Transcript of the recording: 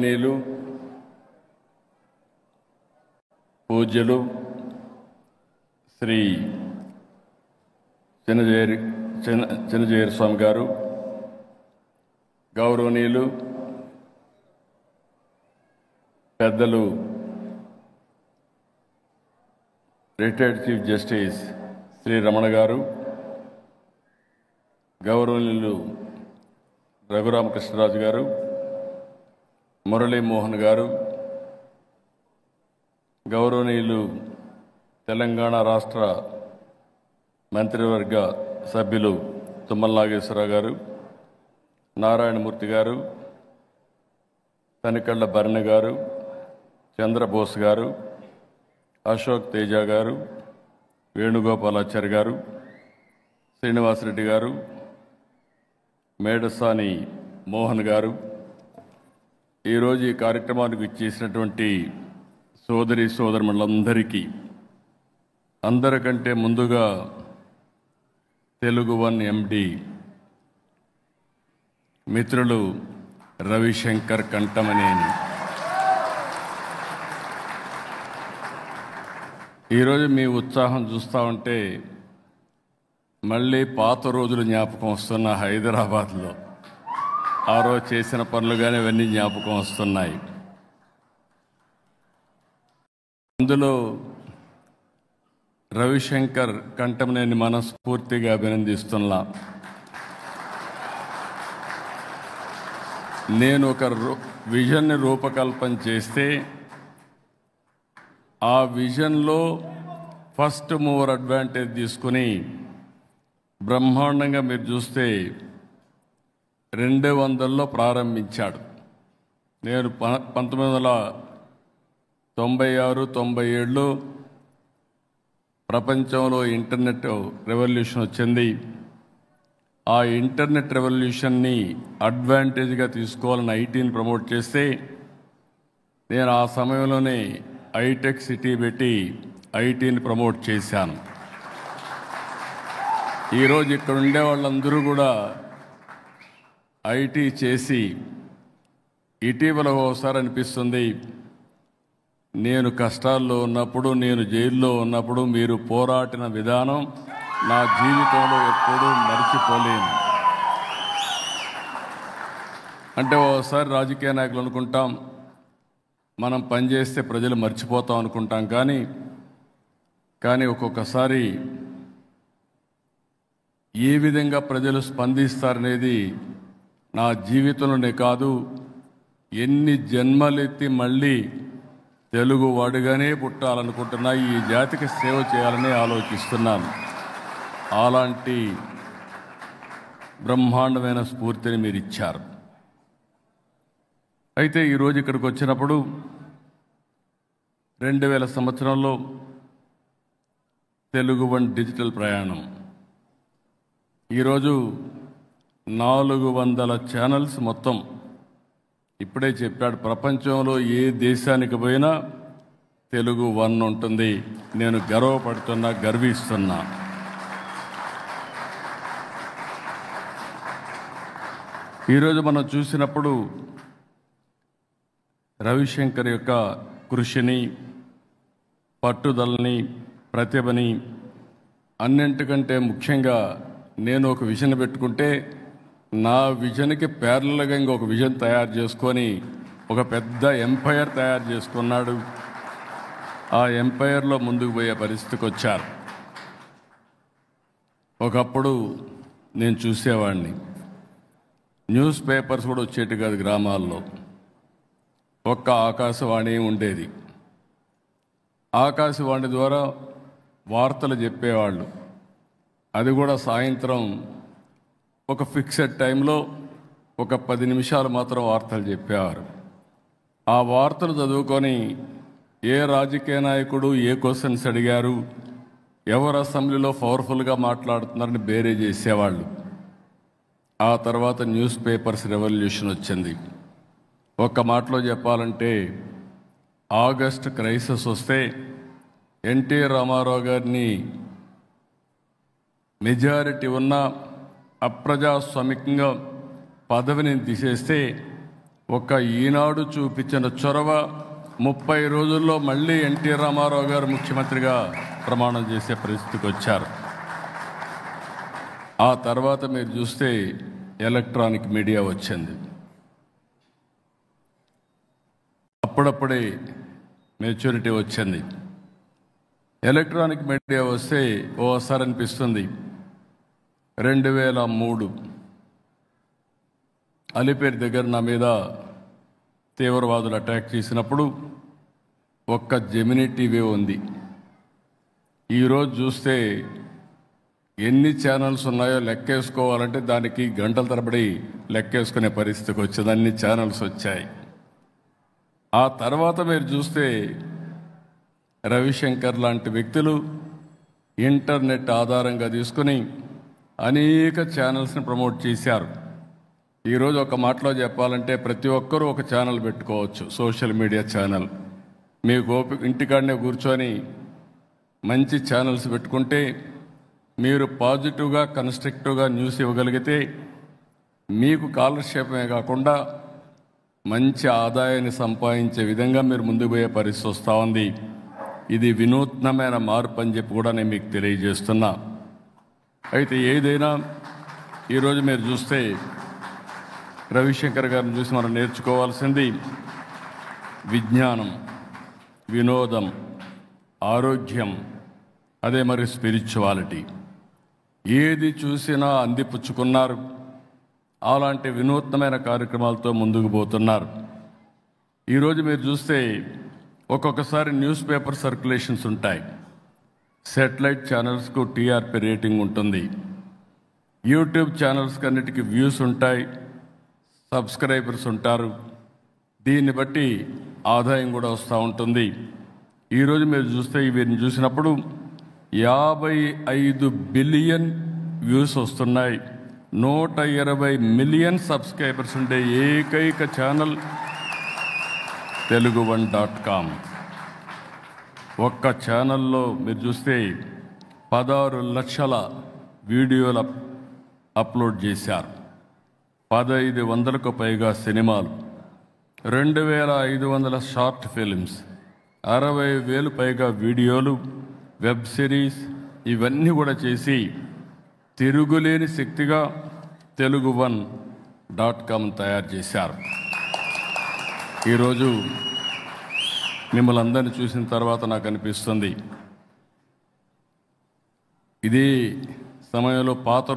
గౌరవనీయులు పూజ్యులు శ్రీ చినజీయర్ స్వామి గారు, గౌరవనీయులు పెద్దలు retired chief justice Shri Ramana గారు, గౌరవనీయులు రఘురామకృష్ణరాజు గారు, మురళీమోహన్ గారు, గౌరవనీయులు తెలంగాణ రాష్ట్ర మంత్రివర్గ సభ్యులు తుమ్మల నాగేశ్వరరావు గారు, నారాయణమూర్తి గారు, తనికళ్ళ భరణి గారు, చంద్రబోస్ గారు, అశోక్ తేజ గారు, వేణుగోపాలాచారి గారు, శ్రీనివాసరెడ్డి గారు, మేడసాని మోహన్ గారు, ఈరోజు ఈ కార్యక్రమానికి ఇచ్చేసినటువంటి సోదరి సోదరులందరికీ అందరికంటే ముందుగా తెలుగు వన్ ఎండి మిత్రులు రవిశంకర్ కంఠమనేని, ఈరోజు మీ ఉత్సాహం చూస్తూ ఉంటే మళ్ళీ పాత రోజులు జ్ఞాపకం వస్తున్న హైదరాబాద్లో ఆ రోజు చేసిన పనులు కానీ ఇవన్నీ జ్ఞాపకం వస్తున్నాయి. అందులో రవిశంకర్ కంఠమనేని మనస్ఫూర్తిగా అభినందిస్తున్నా. నేను ఒక విజన్ని రూపకల్పన చేస్తే ఆ విజన్లో ఫస్ట్ మూవర్ అడ్వాంటేజ్ తీసుకుని బ్రహ్మాండంగా మీరు చూస్తే 2000లో ప్రారంభించాడు. నేను 1996-97లో ప్రపంచంలో ఇంటర్నెట్ రెవల్యూషన్ వచ్చింది. ఆ ఇంటర్నెట్ రెవల్యూషన్ని అడ్వాంటేజ్గా తీసుకోవాలని ఐటీని ప్రమోట్ చేస్తే నేను ఆ సమయంలోనే ఐటెక్ సిటీ పెట్టి ఐటీని ప్రమోట్ చేశాను. ఈరోజు ఇక్కడ ఉండే వాళ్ళందరూ కూడా ఐటీ చేసి ఇటీవల ఒకసారి అనిపిస్తుంది, నేను కష్టాల్లో ఉన్నప్పుడు, నేను జైల్లో ఉన్నప్పుడు మీరు పోరాడిన విధానం నా జీవితంలో ఎప్పుడూ మర్చిపోలేను. అంటే ఒకసారి రాజకీయ నాయకులు అనుకుంటాం మనం పనిచేస్తే ప్రజలు మర్చిపోతాం అనుకుంటాం, కానీ ఒక్కొక్కసారి ఏ విధంగా ప్రజలు స్పందిస్తారనేది నా జీవితంలోనే కాదు, ఎన్ని జన్మలెత్తి మళ్ళీ తెలుగు వాడిగానే పుట్టాలనుకుంటున్నా, ఈ జాతికి సేవ చేయాలని ఆలోచిస్తున్నాను. అలాంటి బ్రహ్మాండమైన స్ఫూర్తిని మీరు ఇచ్చారు. అయితే ఈరోజు ఇక్కడికి వచ్చినప్పుడు 2000 సంవత్సరంలో తెలుగు వన్ డిజిటల్ ప్రయాణం, ఈరోజు 400 ఛానల్స్ మొత్తం. ఇప్పుడే చెప్పాడు, ప్రపంచంలో ఏ దేశానికి పోయినా తెలుగు వన్ ఉంటుంది. నేను గర్వపడుతున్నా, గర్విస్తున్నా. ఈరోజు మనం చూసినప్పుడు రవిశంకర్ యొక్క కృషిని, పట్టుదలని, ప్రతిభని, అన్నింటికంటే ముఖ్యంగా నేను ఒక విజన్ పెట్టుకుంటే నా విజన్కి ప్యారలల్గా ఇంకొక విజన్ తయారు చేసుకొని ఒక పెద్ద ఎంపైర్ తయారు చేసుకున్నాడు. ఆ ఎంపైర్లో ముందుకు పోయే పరిస్థితికి వచ్చారు. ఒకప్పుడు నేను చూసేవాడిని, న్యూస్ పేపర్స్ కూడా వచ్చేటి కాదు గ్రామాల్లో, ఒక్క ఆకాశవాణి ఉండేది. ఆకాశవాణి ద్వారా వార్తలు చెప్పేవాళ్ళు, అది కూడా సాయంత్రం ఒక ఫిక్స్డ్ టైంలో ఒక 10 నిమిషాలు మాత్రం వార్తలు చెప్పేవారు. ఆ వార్తలు చదువుకొని ఏ రాజకీయ నాయకుడు ఏ క్వశ్చన్స్ అడిగారు, ఎవరు అసెంబ్లీలో పవర్ఫుల్గా మాట్లాడుతున్నారని బేరే చేసేవాళ్ళు. ఆ తర్వాత న్యూస్ పేపర్స్ రెవల్యూషన్ వచ్చింది. ఒక్క మాటలో చెప్పాలంటే ఆగస్ట్ క్రైసిస్ వస్తే ఎన్టీ రామారావు గారిని మెజారిటీ ఉన్న అప్రజాస్వామికంగా పదవిని తీసేస్తే ఒక ఈనాడు చూపించిన చొరవ 30 రోజుల్లో మళ్ళీ ఎన్టీ రామారావు గారు ముఖ్యమంత్రిగా ప్రమాణం చేసే పరిస్థితికి వచ్చారు. ఆ తర్వాత మీరు చూస్తే ఎలక్ట్రానిక్ మీడియా వచ్చింది. అప్పుడప్పుడే మెచ్యూరిటీ వచ్చింది. ఎలక్ట్రానిక్ మీడియా వస్తే ఓసారి అనిపిస్తుంది 2003 అలిపేరు దగ్గర నా మీద తీవ్రవాదులు అటాక్ చేసినప్పుడు ఒక్క జెమినీ టీవీ ఉంది. ఈరోజు చూస్తే ఎన్ని ఛానల్స్ ఉన్నాయో లెక్కేసుకోవాలంటే దానికి గంటల తరబడి లెక్కేసుకునే పరిస్థితికి వచ్చింది. అన్ని ఛానల్స్ వచ్చాయి. ఆ తర్వాత మీరు చూస్తే రవిశంకర్ లాంటి వ్యక్తులు ఇంటర్నెట్ ఆధారంగా తీసుకుని అనేక ఛానల్స్ని ప్రమోట్ చేశారు. ఈరోజు ఒక మాటలో చెప్పాలంటే ప్రతి ఒక్కరూ ఒక ఛానల్ పెట్టుకోవచ్చు, సోషల్ మీడియా ఛానల్. మీకు ఇంటికాడనే కూర్చొని మంచి ఛానల్స్ పెట్టుకుంటే మీరు పాజిటివ్గా కన్స్ట్రక్టివ్గా న్యూస్ ఇవ్వగలిగితే మీకు కాలక్షేపమే కాకుండా మంచి ఆదాయాన్ని సంపాదించే విధంగా మీరు ముందుకు పోయే పరిస్థితి వస్తూ ఉంది. ఇది వినూత్నమైన మార్పు అని చెప్పి కూడా నేను మీకు తెలియజేస్తున్నా. అయితే ఏదైనా ఈరోజు మీరు చూస్తే రవిశంకర్ గారిని చూసి మనం నేర్చుకోవాల్సింది విజ్ఞానం, వినోదం, ఆరోగ్యం, అదే మరి స్పిరిచువాలిటీ. ఏది చూసినా అందిపుచ్చుకున్నారు. అలాంటి వినూత్నమైన కార్యక్రమాలతో ముందుకు పోతున్నారు. ఈరోజు మీరు చూస్తే ఒక్కొక్కసారి న్యూస్ పేపర్ సర్క్యులేషన్స్ ఉంటాయి. శాటిలైట్ ఛానల్స్కు టీఆర్పీ రేటింగ్ ఉంటుంది. యూట్యూబ్ ఛానల్స్కి అన్నిటికీ వ్యూస్ ఉంటాయి, సబ్స్క్రైబర్స్ ఉంటారు. దీన్ని బట్టి ఆదాయం కూడా వస్తూ ఉంటుంది. ఈరోజు మీరు చూస్తే వీరిని చూసినప్పుడు 55 బిలియన్ వ్యూస్ వస్తున్నాయి. 120 మిలియన్ సబ్స్క్రైబర్స్ ఉండే ఏకైక ఛానల్ telugu1.com. ఒక్క ఛానల్లో మీరు చూస్తే 16 లక్షల వీడియోలు అప్లోడ్ చేశారు. 1500కు పైగా సినిమాలు, 2500 షార్ట్ ఫిల్మ్స్, 60,000 పైగా వీడియోలు, వెబ్ సిరీస్, ఇవన్నీ కూడా చేసి తిరుగులేని శక్తిగా telugu1.com తయారు చేశారు. ఈరోజు మిమ్మల్ని అందరినీ చూసిన తర్వాత నాకు అనిపిస్తుంది ఇదే సమయంలో పాత